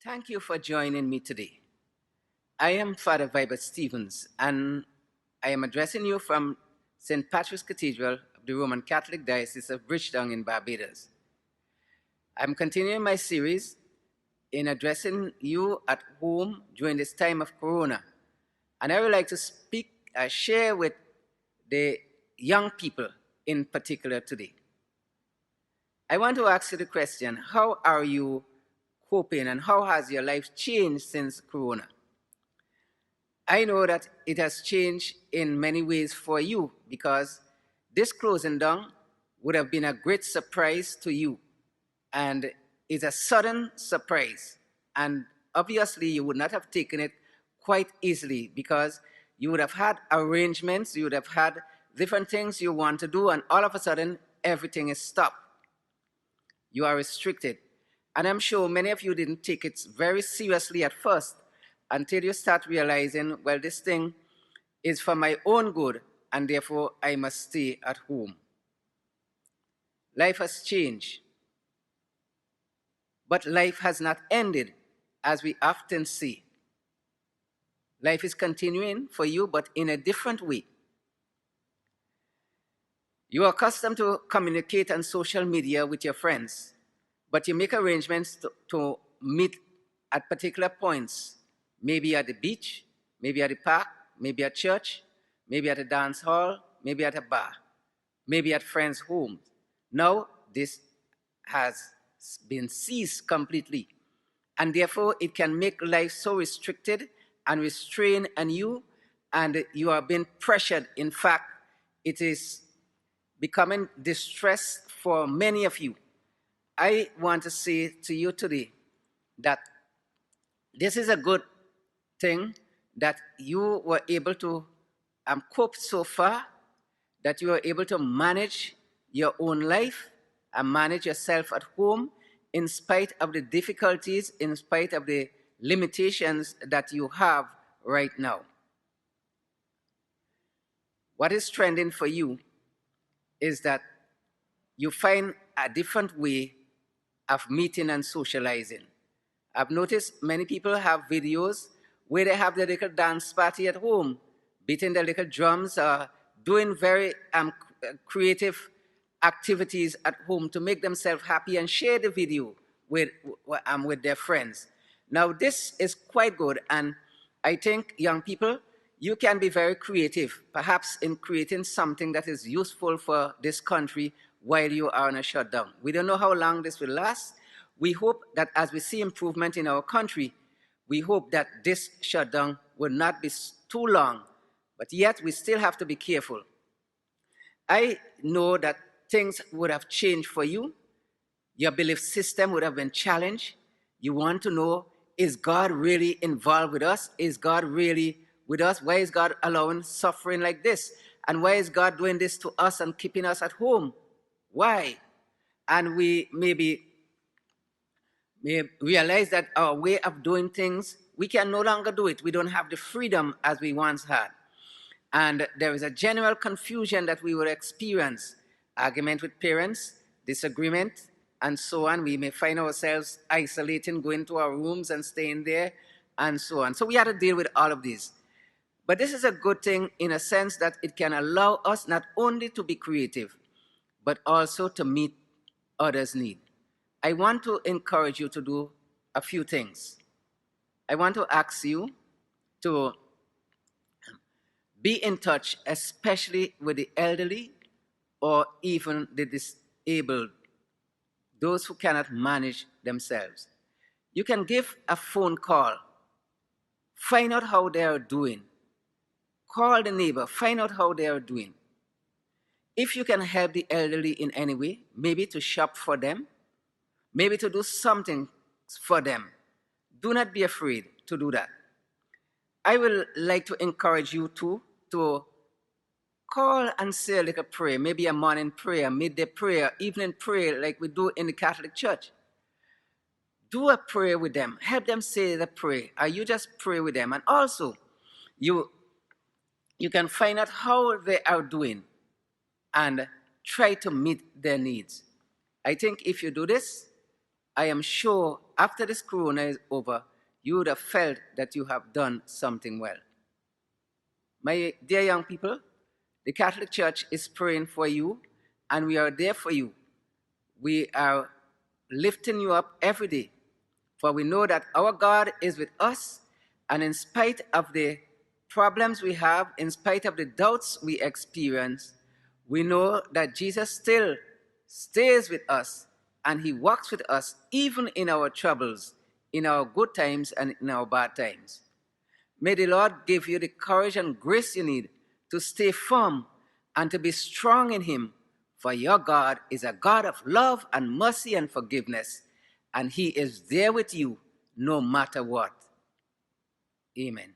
Thank you for joining me today. I am Father Vibert Stevens, and I am addressing you from St. Patrick's Cathedral of the Roman Catholic Diocese of Bridgetown in Barbados. I'm continuing my series in addressing you at home during this time of Corona, and I would like to share with the young people in particular today. I want to ask you the question, how are you coping and how has your life changed since Corona? I know that it has changed in many ways for you because this closing down would have been a great surprise to you. And it's a sudden surprise. And obviously, you would not have taken it quite easily because you would have had arrangements, you would have had different things you want to do, and all of a sudden, everything is stopped. You are restricted. And I'm sure many of you didn't take it very seriously at first until you start realizing, well, this thing is for my own good, and therefore I must stay at home. Life has changed, but life has not ended, as we often say. Life is continuing for you, but in a different way. You are accustomed to communicate on social media with your friends, but you make arrangements to meet at particular points, maybe at the beach, maybe at the park, maybe at church, maybe at a dance hall, maybe at a bar, maybe at friends' homes. Now, this has been ceased completely, and therefore it can make life so restricted and restrained on you, and you are being pressured. In fact, it is becoming distress for many of you. I want to say to you today that this is a good thing that you were able to cope so far, that you are able to manage your own life and manage yourself at home in spite of the difficulties, in spite of the limitations that you have right now. What is trending for you is that you find a different way of meeting and socializing. I've noticed many people have videos where they have their little dance party at home, beating their little drums, doing very creative activities at home to make themselves happy and share the video with their friends. Now, this is quite good, and I think young people, you can be very creative, perhaps in creating something that is useful for this country while you are on a shutdown. We don't know how long this will last. We hope that as we see improvement in our country, we hope that this shutdown will not be too long, but yet we still have to be careful. I know that things would have changed for you. Your belief system would have been challenged. You want to know, is God really involved with us? Is God really with us? Why is God allowing suffering like this? And why is God doing this to us and keeping us at home? Why? And we may realize that our way of doing things, we can no longer do it. We don't have the freedom as we once had. And there is a general confusion that we will experience. Argument with parents, disagreement, and so on. We may find ourselves isolating, going to our rooms and staying there, and so on. So we have to deal with all of these. But this is a good thing in a sense that it can allow us not only to be creative, but also to meet others' needs. I want to encourage you to do a few things. I want to ask you to be in touch, especially with the elderly or even the disabled, those who cannot manage themselves. You can give a phone call, find out how they are doing. Call the neighbor, find out how they are doing. If you can help the elderly in any way, maybe to shop for them, maybe to do something for them, do not be afraid to do that. I will like to encourage you to call and say a little prayer, maybe a morning prayer, midday prayer, evening prayer, like we do in the Catholic Church. Do a prayer with them. Help them say the prayer, or you just pray with them. And also, you can find out how they are doing and try to meet their needs. I think if you do this, I am sure after this corona is over, you would have felt that you have done something well. My dear young people, the Catholic Church is praying for you, and we are there for you. We are lifting you up every day, for we know that our God is with us, and in spite of the problems we have, in spite of the doubts we experience, we know that Jesus still stays with us, and he walks with us even in our troubles, in our good times and in our bad times. May the Lord give you the courage and grace you need to stay firm and to be strong in him, for your God is a God of love and mercy and forgiveness, and he is there with you no matter what. Amen.